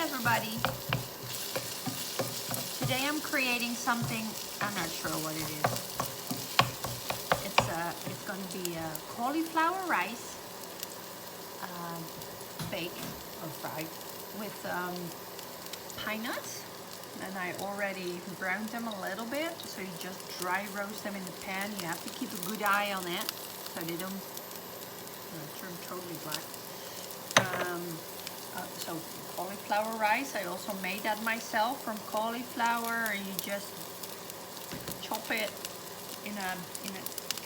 everybody. Today I'm creating something, I'm not sure what it is. It's going to be cauliflower rice, baked or fried with pine nuts. And I already browned them a little bit, so you just dry roast them in the pan. You have to keep a good eye on it so they don't turn totally black. So cauliflower rice, I also made that myself from cauliflower, and you just chop it in a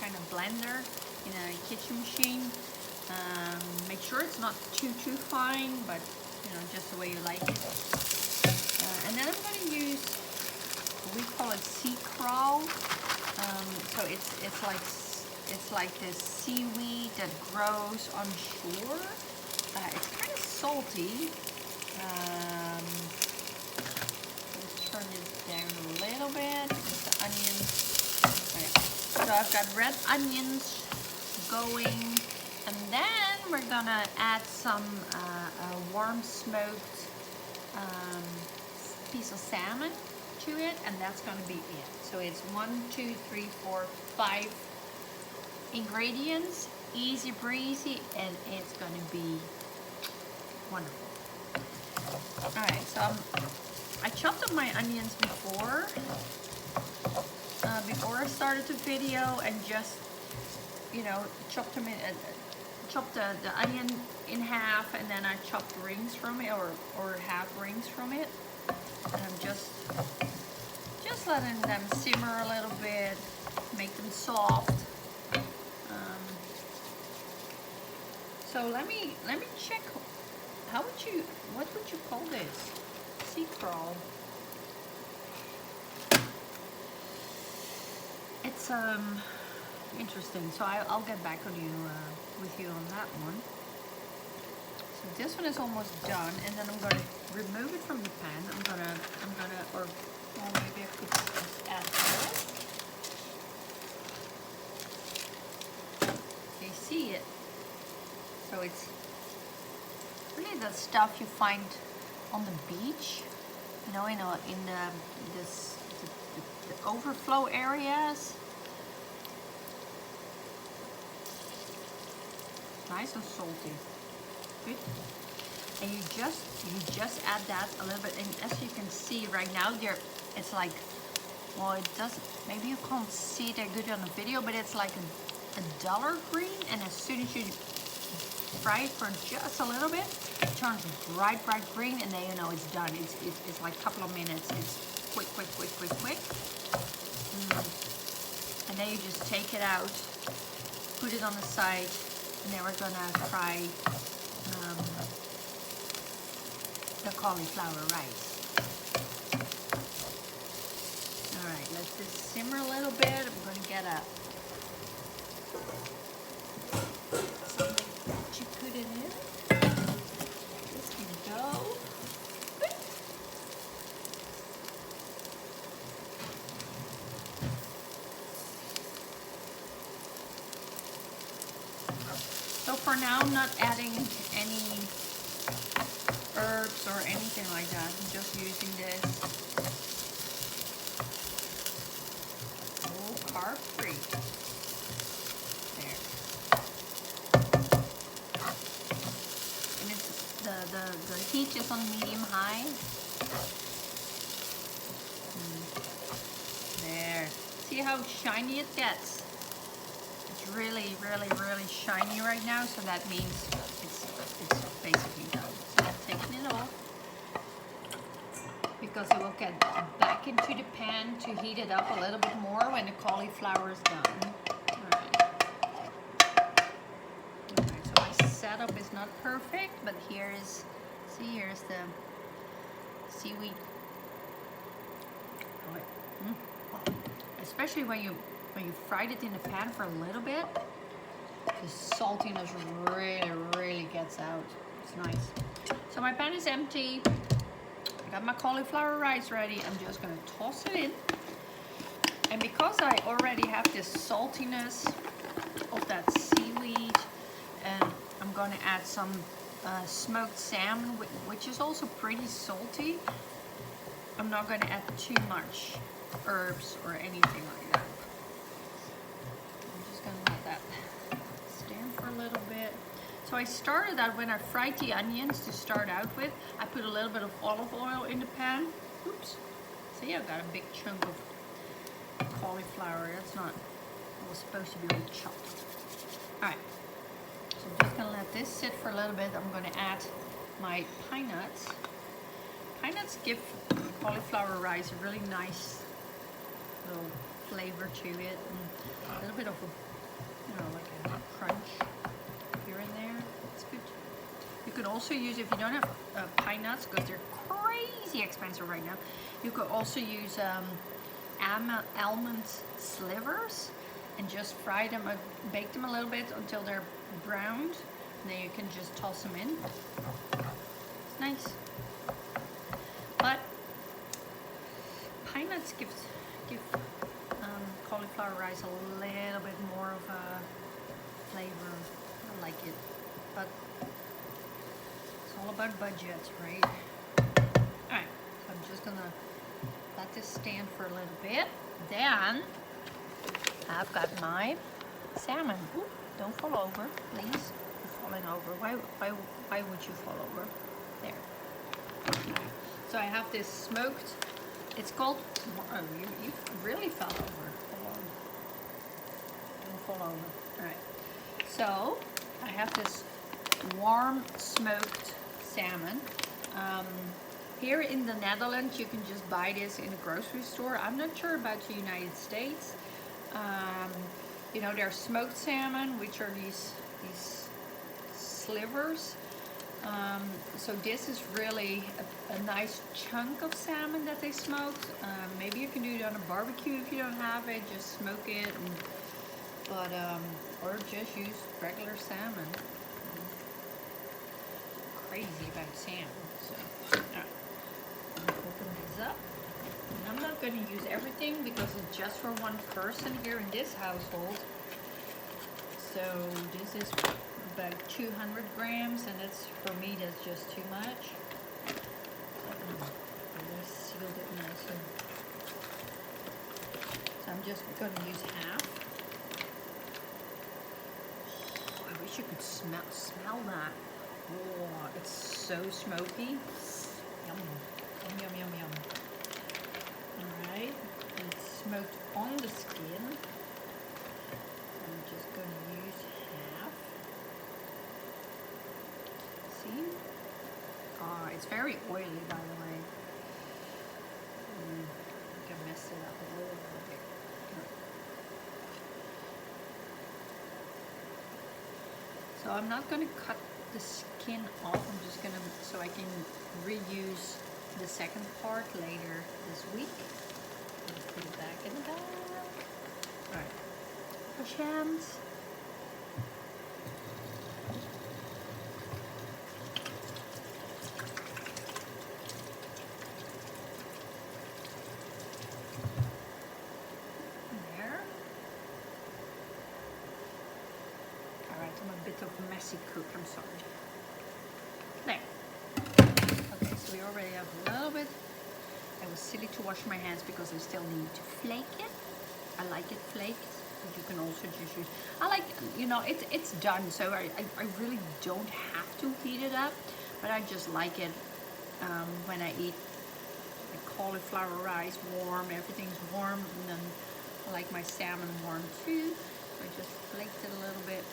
kind of blender, in a kitchen machine. Make sure it's not too fine, but you know, just the way you like it. And then I'm going to use, we call it sea crawl. So it's like this seaweed that grows on shore. It's kind of salty. Let's turn this down a little bit because the onions. Okay. So I've got red onions going, and then we're gonna add some warm smoked piece of salmon to it, and that's gonna be it. So it's 1, 2, 3, 4, 5 ingredients, easy breezy, and it's gonna be wonderful. All right, so I chopped up my onions before I started the video, and just, you know, chopped them in, chopped the onion in half, and then I chopped rings from it, or half rings from it, and I'm just letting them simmer a little bit, make them soft. So let me check. What would you call this? Sea crawl. It's interesting. So I'll get back on you with you on that one. So this one is almost done, and then I'm gonna remove it from the pan. I'm gonna, or well, maybe I could just add this. You see it? So it's really the stuff you find on the beach, you know, in the overflow areas. Nice and salty, good. And you just add that a little bit, and as you can see right now, it's like, well, it doesn't, maybe you can't see it that good on the video, but it's like a duller green, and as soon as you fry it for just a little bit, it turns bright green, and then you know it's done. It's like a couple of minutes. It's quick. And then you just take it out, put it on the side, and then we're gonna fry the cauliflower rice. All right, let's just simmer a little bit. I'm gonna get something to put it in. This can go. So for now, I'm not adding any herbs or anything like that. I'm just using this low carb free. There. And it's the heat is on medium high. There. See how shiny it gets? It's really shiny right now, so that means it's basically done. So I'm taking it off because it will get back into the pan to heat it up a little bit more when the cauliflower is done. Alright, so my setup is not perfect, but here's the seaweed. Especially when you fried it in the pan for a little bit, the saltiness really gets out. It's nice. So my pan is empty. I got my cauliflower rice ready. I'm just gonna toss it in. And because I already have this saltiness of that seaweed, and I'm gonna add some smoked salmon, which is also pretty salty. I'm not going to add too much herbs or anything like that. I'm just going to let that stand for a little bit. So I started out when I fried the onions to start out with. I put a little bit of olive oil in the pan. Oops. See, I've got a big chunk of cauliflower. That's not, it was supposed to be all chopped. Alright. So I'm just going to let this sit for a little bit. I'm going to add my pine nuts. Pine nuts give cauliflower rice a really nice little flavor to it, and a little bit of a, you know, like a crunch here and there. It's good. You could also use, if you don't have pine nuts, because they're crazy expensive right now, you could also use almond slivers and just fry them, bake them a little bit until they're browned, and then you can just toss them in. It's nice. But pine nuts give cauliflower rice a little bit more of a flavor. I like it, but it's all about budget, right? Alright, so I'm just gonna let this stand for a little bit. Then I've got my salmon. Ooh, don't fall over, please. You're falling over. Why would you fall over? There. So I have this smoked, it's called, oh, you really fell over. Hold on. Don't fall over. Alright. So I have this warm smoked salmon. Here in the Netherlands, you can just buy this in a grocery store. I'm not sure about the United States. You know, there's smoked salmon, which are these slivers. So this is really a nice chunk of salmon that they smoked. Maybe you can do it on a barbecue if you don't have it. Just smoke it, or just use regular salmon. Crazy about salmon. So, alright. Open this up. And I'm not going to use everything because it's just for one person here in this household. So this is about 200 grams, and that's, for me, that's just too much. I sealed it nicely. So I'm just going to use half. Oh, I wish you could smell that. Oh, it's so smoky. Yum, yum, yum, yum, yum. All right, and it's smoked on the skin. I'm just going to use half. See? Oh, it's very oily, by the way. I think I messed it up a little bit. So I'm not going to cut the skin off. I'm just going to, so I can reuse the second part later this week. Put it back in the bag. Alright. Wash hands. There. Alright, I'm a bit of a messy cook, I'm sorry. There. Okay, so we already have a little bit. I was silly to wash my hands because I still need to flake it. I like it flaked, but you can also just use, I like, you know, it's done, so I really don't have to heat it up, but I just like it when I eat the cauliflower rice warm, everything's warm, and then I like my salmon warm too. So I just flaked it a little bit,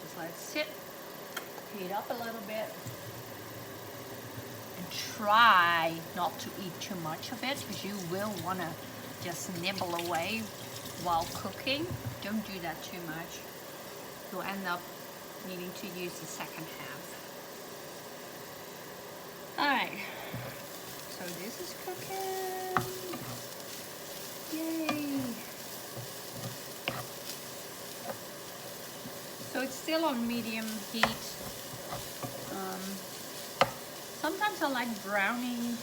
just let it sit, heat up a little bit. Try not to eat too much of it, because you will want to just nibble away while cooking. Don't do that too much. You'll end up needing to use the second half. Alright, so this is cooking. Yay! So it's still on medium heat. Sometimes I like browning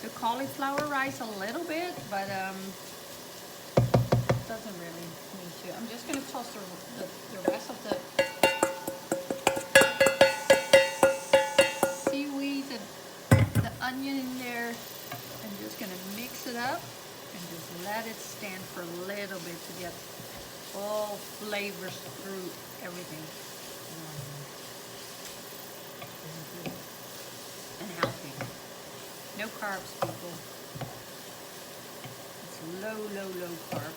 the cauliflower rice a little bit, but doesn't really need to. I'm just going to toss the rest of the it stand for a little bit to get all flavors through everything. And healthy. No carbs, people. It's low carb.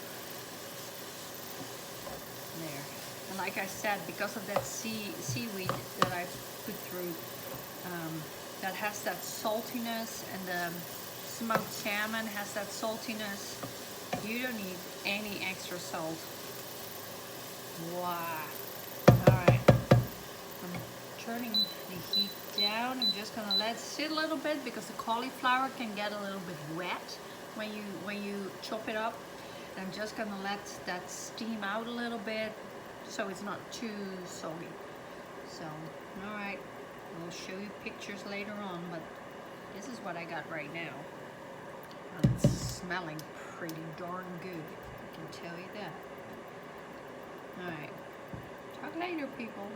There. And like I said, because of that seaweed that I put through, that has that saltiness, and the smoked salmon has that saltiness, you don't need any extra salt. Wow. Alright. I'm turning the heat down. I'm just gonna let it sit a little bit because the cauliflower can get a little bit wet when you chop it up. And I'm just gonna let that steam out a little bit so it's not too soggy. So, alright, I'll show you pictures later on, but this is what I got right now. And it's smelling pretty darn good, I can tell you that. Alright, talk later, people.